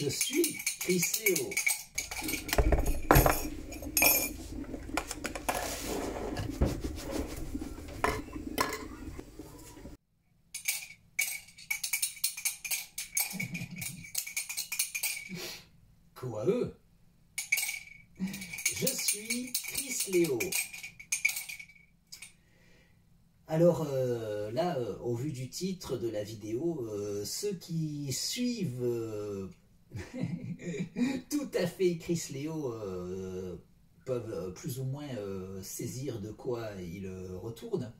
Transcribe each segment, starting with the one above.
Je suis Chris Léo. Quoi eux? Je suis Chris Léo. Alors là, au vu du titre de la vidéo, ceux qui suivent tout à fait Chris Léo peuvent plus ou moins saisir de quoi il retourne.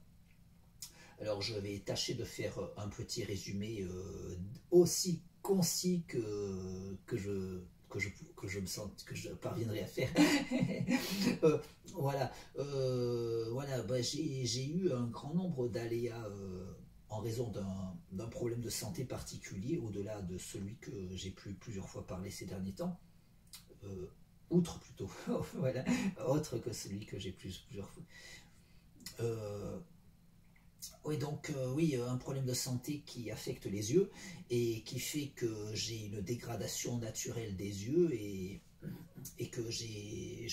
Alors je vais tâcher de faire un petit résumé aussi concis que je parviendrai à faire. Voilà, bah, j'ai eu un grand nombre d'aléas en raison d'un problème de santé particulier, au-delà de celui que j'ai pu plusieurs fois parler ces derniers temps. Outre plutôt, voilà, autre que celui que j'ai plusieurs fois. Oui, donc oui, un problème de santé qui affecte les yeux et qui fait que j'ai une dégradation naturelle des yeux et que j'ai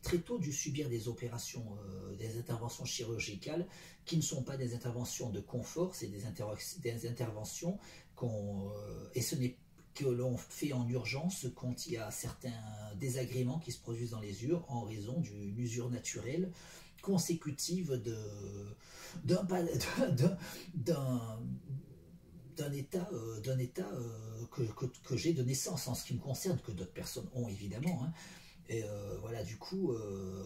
très tôt dû subir des opérations, des interventions chirurgicales qui ne sont pas des interventions de confort, c'est des interventions et ce n'est que l'on fait en urgence quand il y a certains désagréments qui se produisent dans les yeux en raison d'une usure naturelle consécutive d'un état, que j'ai de naissance en ce qui me concerne, que d'autres personnes ont évidemment, hein. Et voilà, du coup,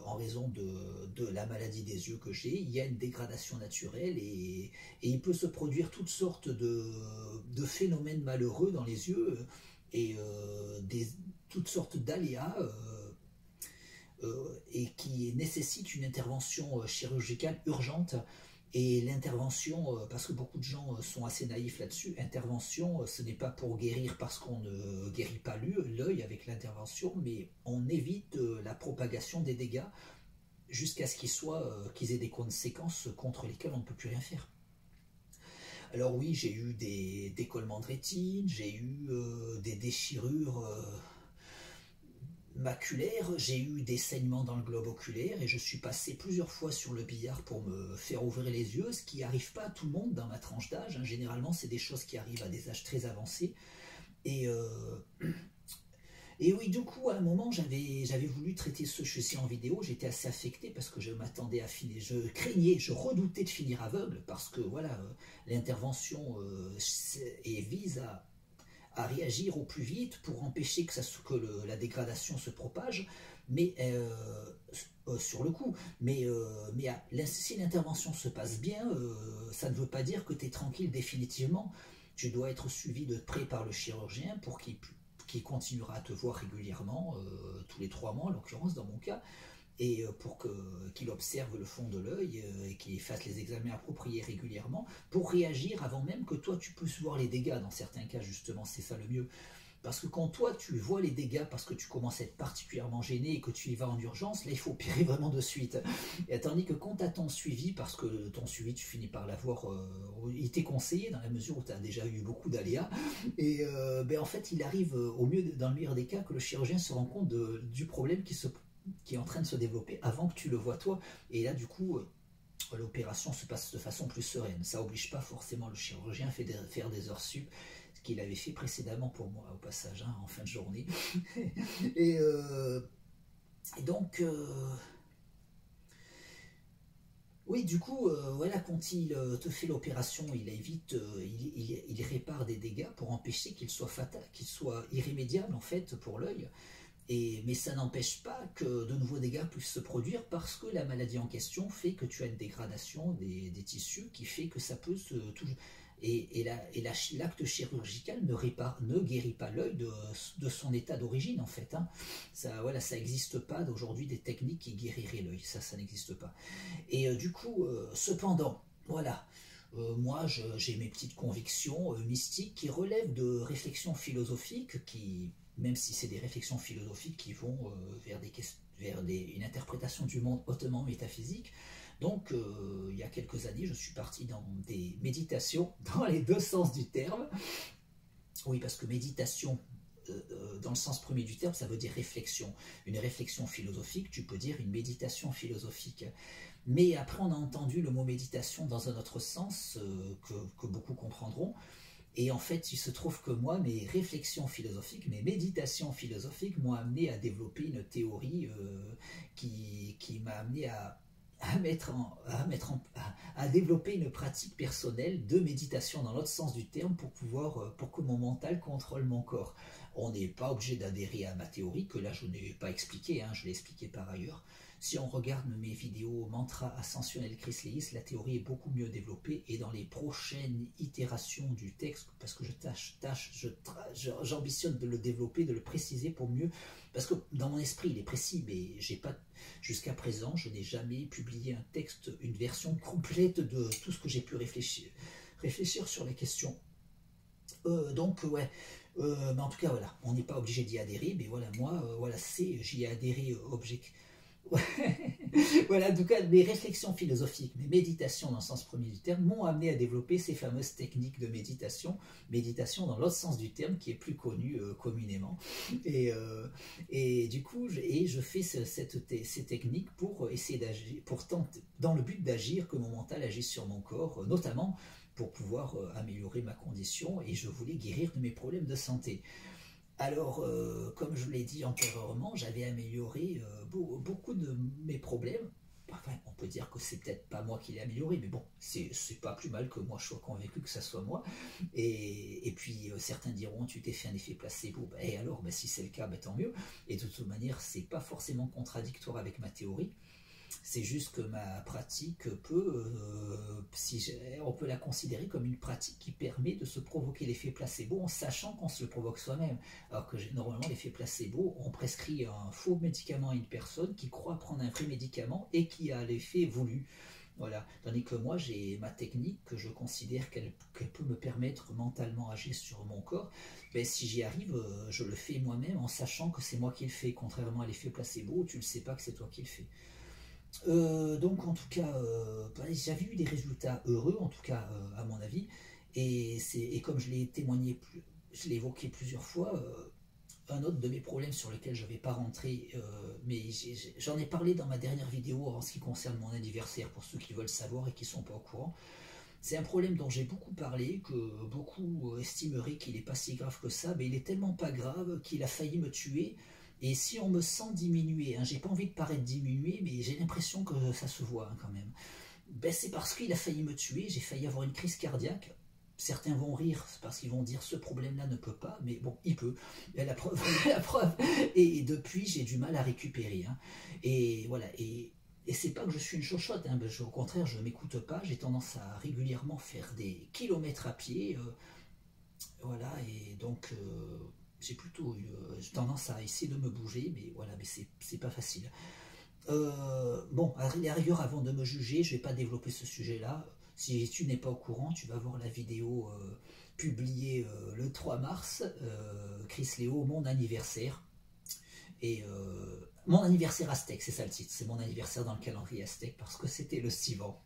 en raison de la maladie des yeux que j'ai, il y a une dégradation naturelle et il peut se produire toutes sortes de phénomènes malheureux dans les yeux et toutes sortes d'aléas et qui nécessitent une intervention chirurgicale urgente. Et l'intervention, parce que beaucoup de gens sont assez naïfs là-dessus, intervention, ce n'est pas pour guérir parce qu'on ne guérit pas l'œil avec l'intervention, mais on évite la propagation des dégâts jusqu'à ce qu'ils aient des conséquences contre lesquelles on ne peut plus rien faire. Alors oui, j'ai eu des décollements de rétine, j'ai eu des déchirures maculaire, j'ai eu des saignements dans le globe oculaire et je suis passé plusieurs fois sur le billard pour me faire ouvrir les yeux, ce qui n'arrive pas à tout le monde dans ma tranche d'âge, hein. Généralement c'est des choses qui arrivent à des âges très avancés et oui, du coup à un moment j'avais voulu traiter ce cheveu en vidéo, j'étais assez affecté parce que je m'attendais à finir, je craignais, je redoutais de finir aveugle parce que voilà, l'intervention vise à réagir au plus vite pour empêcher que la dégradation se propage, mais sur le coup. Mais si l'intervention se passe bien, ça ne veut pas dire que tu es tranquille définitivement. Tu dois être suivi de près par le chirurgien pour qu'il continuera à te voir régulièrement, tous les 3 mois en l'occurrence dans mon cas, et pour qu'il observe le fond de l'œil et qu'il fasse les examens appropriés régulièrement pour réagir avant même que toi tu puisses voir les dégâts. Dans certains cas justement c'est ça le mieux, parce que quand toi tu vois les dégâts parce que tu commences à être particulièrement gêné et que tu y vas en urgence, là il faut opérer vraiment de suite. Et tandis que quand tu as ton suivi, parce que ton suivi tu finis par l'avoir, il t'est conseillé dans la mesure où tu as déjà eu beaucoup d'aléas, et en fait il arrive dans le meilleur des cas que le chirurgien se rend compte du problème qui est en train de se développer avant que tu le vois toi, et là du coup l'opération se passe de façon plus sereine. Ça n'oblige pas forcément le chirurgien à faire des heures sup, ce qu'il avait fait précédemment pour moi au passage, hein, en fin de journée. et donc oui, du coup, voilà, quand il te fait l'opération, il évite, il répare des dégâts pour empêcher qu'il soit fatal, qu'il soit irrémédiable en fait pour l'œil. Mais ça n'empêche pas que de nouveaux dégâts puissent se produire parce que la maladie en question fait que tu as une dégradation des tissus qui fait que ça peut se... l'acte chirurgical ne guérit pas l'œil de son état d'origine en fait, hein. Ça, voilà, ça n'existe pas d'aujourd'hui des techniques qui guériraient l'œil, ça n'existe pas. Et du coup, cependant, voilà, moi j'ai mes petites convictions mystiques qui relèvent de réflexions philosophiques qui... Même si c'est des réflexions philosophiques qui vont vers une interprétation du monde hautement métaphysique. Donc, il y a quelques années, je suis parti dans des méditations, dans les deux sens du terme. Oui, parce que méditation, dans le sens premier du terme, ça veut dire réflexion. Une réflexion philosophique, tu peux dire une méditation philosophique. Mais après, on a entendu le mot méditation dans un autre sens que beaucoup comprendront. Et en fait, il se trouve que moi, mes réflexions philosophiques, mes méditations philosophiques m'ont amené à développer une théorie qui m'a amené à développer une pratique personnelle de méditation dans l'autre sens du terme pour que mon mental contrôle mon corps. On n'est pas obligé d'adhérer à ma théorie, que là je n'ai pas expliqué, hein, je l'ai expliqué par ailleurs. Si on regarde mes vidéos Mantra Ascensionnel Chrysalis, la théorie est beaucoup mieux développée et dans les prochaines itérations du texte, parce que j'ambitionne de le développer, de le préciser pour mieux, parce que dans mon esprit il est précis, mais j'ai pas, jusqu'à présent je n'ai jamais publié un texte, une version complète de tout ce que j'ai pu réfléchir sur les questions. Donc ouais, mais en tout cas voilà, on n'est pas obligé d'y adhérer, mais voilà, moi voilà, j'y ai adhéré object. Voilà, en tout cas, mes réflexions philosophiques, mes méditations dans le sens premier du terme m'ont amené à développer ces fameuses techniques de méditation dans l'autre sens du terme qui est plus connu communément. Et du coup, je fais ces techniques pour essayer d'agir, dans le but d'agir, que mon mental agisse sur mon corps, notamment pour pouvoir améliorer ma condition, et je voulais guérir de mes problèmes de santé. Alors, comme je l'ai dit antérieurement, j'avais amélioré beaucoup de mes problèmes. Enfin, on peut dire que c'est peut-être pas moi qui l'ai amélioré, mais bon, c'est pas plus mal que moi je sois convaincu que ça soit moi. Et puis, certains diront, tu t'es fait un effet placebo. Ben, et alors, ben, si c'est le cas, ben, tant mieux. Et de toute manière, c'est pas forcément contradictoire avec ma théorie. C'est juste que ma pratique on peut la considérer comme une pratique qui permet de se provoquer l'effet placebo en sachant qu'on se le provoque soi-même. Alors que normalement, l'effet placebo, on prescrit un faux médicament à une personne qui croit prendre un vrai médicament et qui a l'effet voulu. Voilà. Tandis que moi, j'ai ma technique que je considère qu'elle peut me permettre mentalement agir sur mon corps. Ben, si j'y arrive, je le fais moi-même en sachant que c'est moi qui le fais, contrairement à l'effet placebo où tu ne sais pas que c'est toi qui le fais. Donc en tout cas, j'avais eu des résultats heureux, en tout cas à mon avis, et comme je l'ai témoigné, je l'ai évoqué plusieurs fois, un autre de mes problèmes sur lesquels je ne vais pas rentrer, mais j'en ai parlé dans ma dernière vidéo en ce qui concerne mon anniversaire, pour ceux qui veulent savoir et qui ne sont pas au courant. C'est un problème dont j'ai beaucoup parlé, que beaucoup estimeraient qu'il n'est pas si grave que ça, mais il est tellement pas grave qu'il a failli me tuer. Et si on me sent diminuer, hein, j'ai pas envie de paraître diminué, mais j'ai l'impression que ça se voit hein, quand même. Ben, c'est parce qu'il a failli me tuer, j'ai failli avoir une crise cardiaque. Certains vont rire parce qu'ils vont dire ce problème-là ne peut pas, mais bon, il peut. La preuve, la preuve. Et depuis, j'ai du mal à récupérer. Hein. Et voilà. Et c'est pas que je suis une chochotte, hein, au contraire, je m'écoute pas. J'ai tendance à régulièrement faire des kilomètres à pied. Voilà, et donc j'ai plutôt tendance à essayer de me bouger, mais voilà, mais c'est pas facile. Bon, à la rigueur, avant de me juger, je vais pas développer ce sujet-là. Si tu n'es pas au courant, tu vas voir la vidéo publiée le 3 mars, Chris Léo, mon anniversaire. Et mon anniversaire aztèque, c'est ça le titre, c'est mon anniversaire dans le calendrier aztèque parce que c'était le Sivan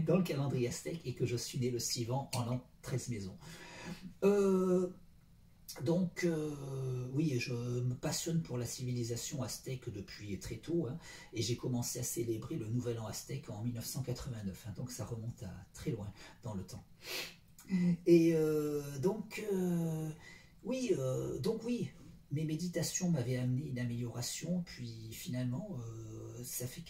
dans le calendrier aztèque et que je suis né le Sivan en l'an 13 maisons. Donc, oui, je me passionne pour la civilisation aztèque depuis très tôt, hein, et j'ai commencé à célébrer le Nouvel An aztèque en 1989, hein, donc ça remonte à très loin dans le temps. Et oui, mes méditations m'avaient amené une amélioration, puis finalement, ça fait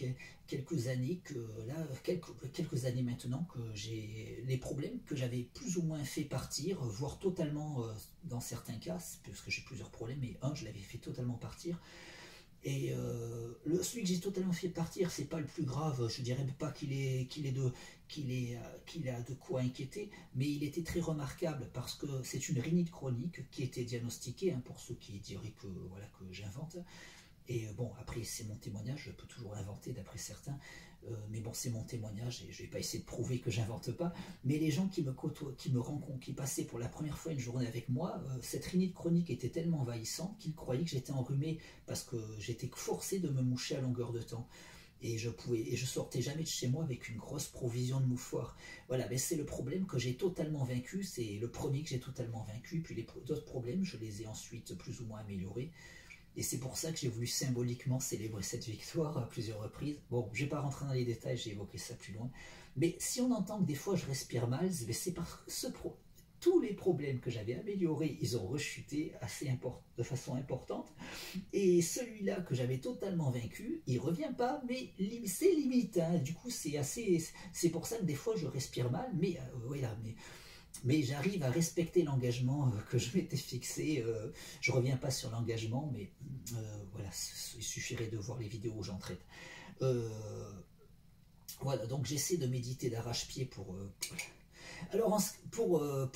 quelques années que là, quelques années maintenant que j'ai les problèmes que j'avais plus ou moins fait partir, voire totalement dans certains cas, puisque j'ai plusieurs problèmes, mais un, je l'avais fait totalement partir. Et celui que j'ai totalement fait partir, c'est pas le plus grave. Je dirais pas qu'il a de quoi inquiéter, mais il était très remarquable parce que c'est une rhinite chronique qui était diagnostiquée, hein, pour ceux qui diraient que voilà que j'invente. Et bon, après c'est mon témoignage, je peux toujours inventer d'après certains, mais bon c'est mon témoignage et je vais pas essayer de prouver que j'invente pas. Mais les gens qui me côtoient, qui me rencontrent, qui passaient pour la première fois une journée avec moi, cette rhinite chronique était tellement envahissante qu'ils croyaient que j'étais enrhumé parce que j'étais forcé de me moucher à longueur de temps. et je sortais jamais de chez moi avec une grosse provision de mouchoirs. Voilà, mais c'est le problème que j'ai totalement vaincu, c'est le premier que j'ai totalement vaincu, puis les d'autres problèmes, je les ai ensuite plus ou moins améliorés. Et c'est pour ça que j'ai voulu symboliquement célébrer cette victoire à plusieurs reprises. Bon, je ne vais pas rentrer dans les détails, j'ai évoqué ça plus loin. Mais si on entend que des fois je respire mal, c'est parce que tous les problèmes que j'avais améliorés, ils ont rechuté de façon importante. Et celui-là que j'avais totalement vaincu, il ne revient pas, mais c'est limite. Hein. Du coup, c'est pour ça que des fois je respire mal, mais voilà, mais j'arrive à respecter l'engagement que je m'étais fixé. Je ne reviens pas sur l'engagement, mais voilà, il suffirait de voir les vidéos où j'en traite. Voilà, donc j'essaie de méditer d'arrache-pied pour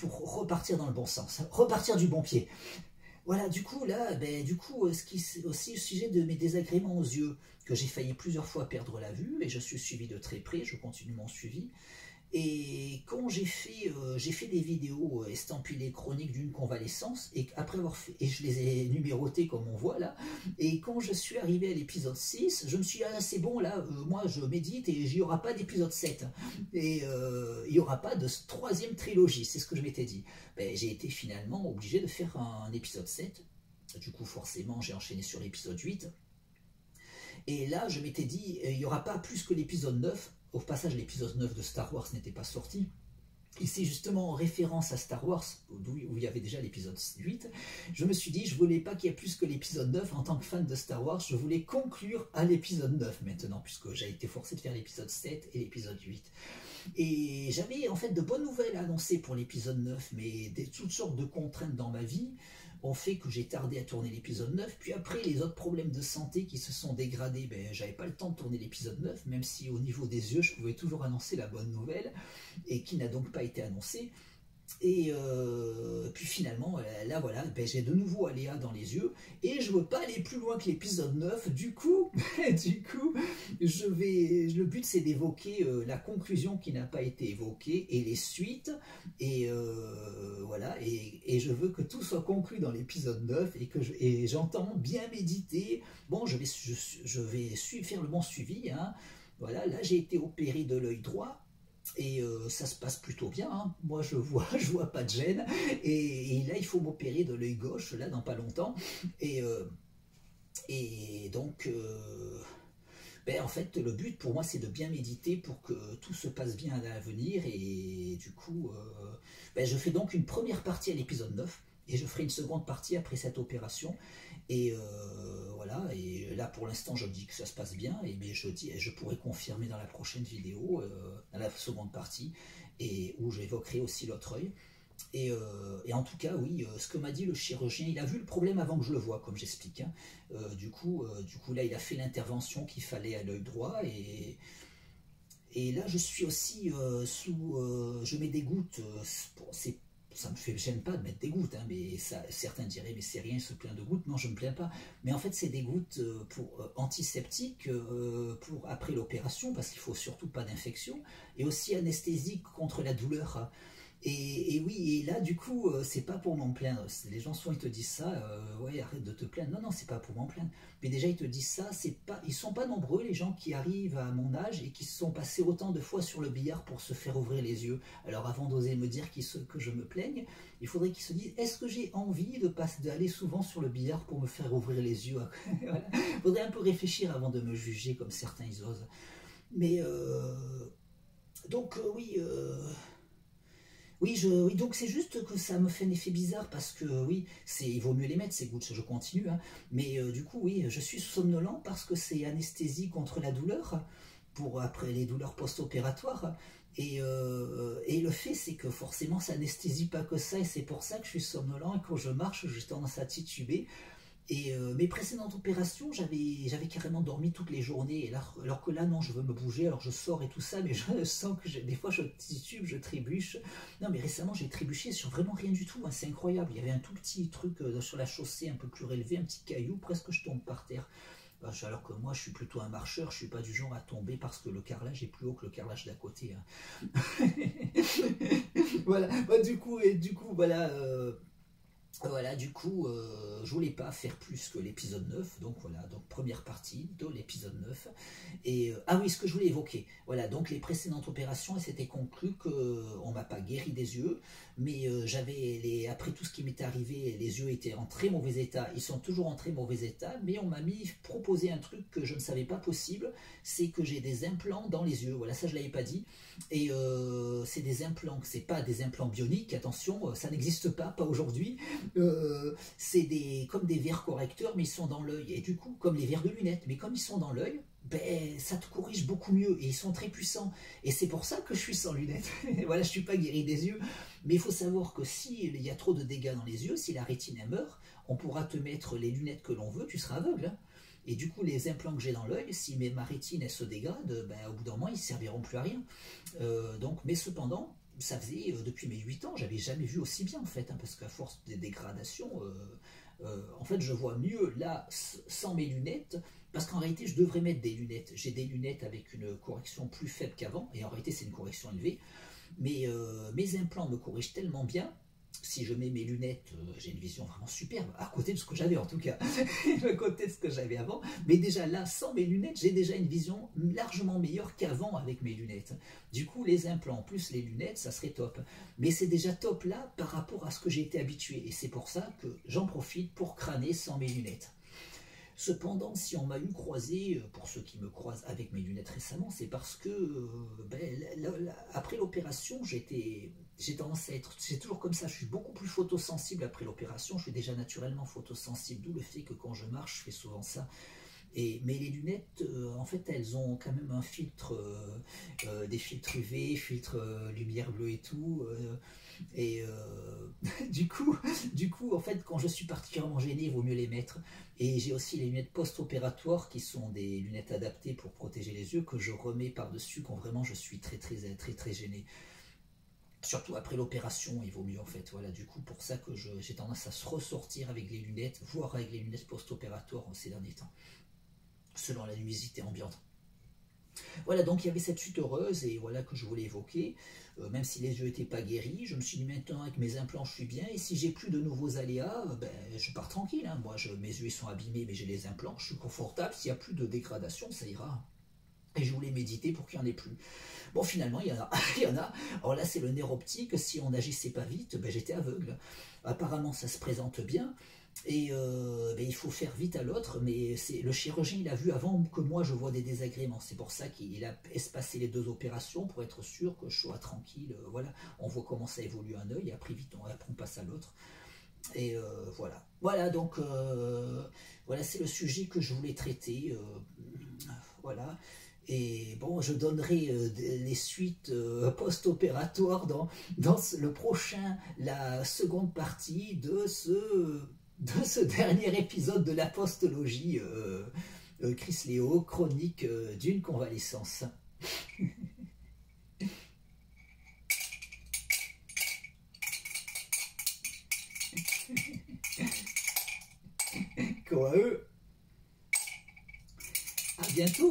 repartir dans le bon sens, repartir du bon pied. Voilà, du coup, là, aussi le sujet de mes désagréments aux yeux, que j'ai failli plusieurs fois perdre la vue, et je suis suivi de très près, je continue mon suivi. Et quand j'ai fait des vidéos estampillées chroniques d'une convalescence, et après avoir fait, et je les ai numérotées comme on voit là, et quand je suis arrivé à l'épisode 6, je me suis dit, ah, c'est bon, là, moi je médite et il n'y aura pas d'épisode 7. Et il n'y aura pas de troisième trilogie, c'est ce que je m'étais dit. Ben, j'ai été finalement obligé de faire un épisode 7. Du coup, forcément, j'ai enchaîné sur l'épisode 8. Et là, je m'étais dit, il n'y aura pas plus que l'épisode 9. Au passage, l'épisode 9 de Star Wars n'était pas sorti. Et c'est justement en référence à Star Wars, où il y avait déjà l'épisode 8, je me suis dit, je voulais pas qu'il y ait plus que l'épisode 9. En tant que fan de Star Wars, je voulais conclure à l'épisode 9 maintenant, puisque j'ai été forcé de faire l'épisode 7 et l'épisode 8. Et j'avais en fait de bonnes nouvelles à annoncer pour l'épisode 9, mais toutes sortes de contraintes dans ma vie ont fait que j'ai tardé à tourner l'épisode 9, puis après les autres problèmes de santé qui se sont dégradés, j'avais pas le temps de tourner l'épisode 9, même si au niveau des yeux je pouvais toujours annoncer la bonne nouvelle, et qui n'a donc pas été annoncée. Et puis finalement, là voilà, j'ai de nouveau aléa dans les yeux et je veux pas aller plus loin que l'épisode 9. Du coup, le but c'est d'évoquer la conclusion qui n'a pas été évoquée et les suites. Et voilà, et je veux que tout soit conclu dans l'épisode 9 et j'entends bien méditer. Bon, je vais faire le bon suivi. Hein. Voilà, là j'ai été opéré de l'œil droit. Et ça se passe plutôt bien, hein. Moi je vois pas de gêne, et là il faut m'opérer de l'œil gauche, là dans pas longtemps, et donc en fait le but pour moi c'est de bien méditer pour que tout se passe bien à l'avenir, et du coup je fais donc une première partie à l'épisode 9, et je ferai une seconde partie après cette opération, et voilà, et là pour l'instant je dis que ça se passe bien, et je pourrais confirmer dans la prochaine vidéo, dans la seconde partie, et où j'évoquerai aussi l'autre œil. Et en tout cas, oui, ce que m'a dit le chirurgien, il a vu le problème avant que je le voie, comme j'explique. Hein. Du coup, là, il a fait l'intervention qu'il fallait à l'œil droit, et là, je suis aussi je mets des gouttes, ça me gêne pas de mettre des gouttes, hein, mais certains diraient mais c'est rien, il se plaint de gouttes. Non, je me plains pas, mais en fait c'est des gouttes antiseptiques pour après l'opération, parce qu'il faut surtout pas d'infection, et aussi anesthésiques contre la douleur. Hein. Et oui, et là du coup, c'est pas pour m'en plaindre. Les gens souvent ils te disent ça, ouais, arrête de te plaindre. Non, non, c'est pas pour m'en plaindre. Mais déjà ils te disent ça, ils sont pas nombreux les gens qui arrivent à mon âge et qui se sont passés autant de fois sur le billard pour se faire ouvrir les yeux. Alors avant d'oser me dire que je me plaigne, il faudrait qu'ils se disent, est-ce que j'ai envie d'aller souvent sur le billard pour me faire ouvrir les yeux? Voilà. Il faudrait un peu réfléchir avant de me juger comme certains ils osent. Mais donc oui. Oui, donc c'est juste que ça me fait un effet bizarre, parce que oui, il vaut mieux les mettre ces gouttes, je continue, hein, mais du coup oui, je suis somnolent parce que c'est anesthésie contre la douleur, pour après les douleurs post-opératoires, et le fait c'est que forcément ça anesthésie pas que ça, et c'est pour ça que je suis somnolent, et quand je marche j'ai tendance à tituber. Et mes précédentes opérations, j'avais carrément dormi toutes les journées, et là, alors que là, non, je veux me bouger, alors je sors et tout ça, mais je sens que des fois je titube, je trébuche. Non, mais récemment, j'ai trébuché sur vraiment rien du tout, hein, c'est incroyable. Il y avait un tout petit truc sur la chaussée, un peu plus relevé, un petit caillou, presque je tombe par terre. Alors que moi, je suis plutôt un marcheur, je suis pas du genre à tomber parce que le carrelage est plus haut que le carrelage d'à côté. Hein. Voilà, du coup, voilà... Voilà, du coup, je voulais pas faire plus que l'épisode 9, donc voilà, donc première partie de l'épisode 9. Et ah oui, ce que je voulais évoquer, voilà, donc les précédentes opérations, elles s'étaient conclues qu'on m'a pas guéri des yeux, mais après tout ce qui m'était arrivé, les yeux étaient en très mauvais état, ils sont toujours en très mauvais état, mais on m'a proposé un truc que je ne savais pas possible, c'est que j'ai des implants dans les yeux, voilà, ça je l'avais pas dit, et c'est des implants, c'est pas des implants bioniques, attention, ça n'existe pas aujourd'hui, c'est comme des verres correcteurs, mais ils sont dans l'œil. Et du coup, comme les verres de lunettes, mais comme ils sont dans l'œil, ben, ça te corrige beaucoup mieux et ils sont très puissants. Et c'est pour ça que je suis sans lunettes. Voilà, je ne suis pas guéri des yeux. Mais il faut savoir que s'il y a trop de dégâts dans les yeux, si la rétine elle meurt, on pourra te mettre les lunettes que l'on veut, tu seras aveugle. Hein. Et du coup, les implants que j'ai dans l'œil, si ma rétine elle se dégrade, ben, au bout d'un moment, ils ne serviront plus à rien. Mais cependant, ça faisait depuis mes 8 ans, j'avais jamais vu aussi bien en fait, hein, parce qu'à force des dégradations, en fait je vois mieux là sans mes lunettes, parce qu'en réalité je devrais mettre des lunettes. J'ai des lunettes avec une correction plus faible qu'avant, et en réalité c'est une correction élevée, mais mes implants me corrigent tellement bien. Si je mets mes lunettes, j'ai une vision vraiment superbe, à côté de ce que j'avais en tout cas, à côté de ce que j'avais avant. Mais déjà là, sans mes lunettes, j'ai déjà une vision largement meilleure qu'avant avec mes lunettes. Du coup, les implants plus les lunettes, ça serait top. Mais c'est déjà top là par rapport à ce que j'ai été habitué. Et c'est pour ça que j'en profite pour crâner sans mes lunettes. Cependant, si on m'a eu croisé, pour ceux qui me croisent avec mes lunettes récemment, c'est parce que après l'opération, j'ai tendance à être, c'est toujours comme ça, je suis beaucoup plus photosensible après l'opération, je suis déjà naturellement photosensible, d'où le fait que quand je marche, je fais souvent ça. Mais les lunettes, en fait, elles ont quand même un filtre, des filtres UV, filtres lumière bleue et tout. Et du coup, en fait, quand je suis particulièrement gêné, il vaut mieux les mettre. Et j'ai aussi les lunettes post-opératoires qui sont des lunettes adaptées pour protéger les yeux que je remets par-dessus quand vraiment je suis très gêné. Surtout après l'opération, il vaut mieux en fait. Voilà, du coup, pour ça que j'ai tendance à se ressortir avec les lunettes, voire avec les lunettes post-opératoires ces derniers temps, selon la luminosité ambiante. Voilà, donc il y avait cette chute heureuse et voilà que je voulais évoquer. Même si les yeux n'étaient pas guéris, je me suis dit maintenant avec mes implants je suis bien et si j'ai plus de nouveaux aléas, ben, je pars tranquille. Hein. Moi, mes yeux sont abîmés mais j'ai les implants, je suis confortable. S'il n'y a plus de dégradation, ça ira. Et je voulais méditer pour qu'il n'y en ait plus. Bon, finalement, il y en a. Il y en a. Alors là, c'est le nerf optique. Si on n'agissait pas vite, ben, j'étais aveugle. Apparemment, ça se présente bien. Et ben, il faut faire vite à l'autre, mais le chirurgien il a vu avant que moi je vois des désagréments. C'est pour ça qu'il a espacé les deux opérations pour être sûr que je sois tranquille. Voilà, on voit comment ça évolue un œil, après vite après on passe à l'autre. Et voilà. Voilà, donc voilà, c'est le sujet que je voulais traiter. Voilà. Et bon, je donnerai les suites post-opératoires dans la seconde partie de ce dernier épisode de la postologie Chris Léo, chronique d'une convalescence. Quoi à eux. À bientôt.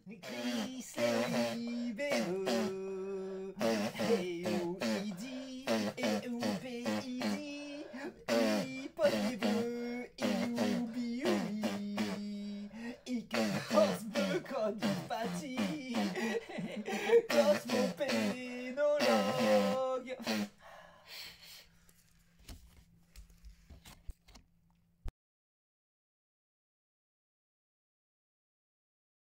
Christ est libéré, et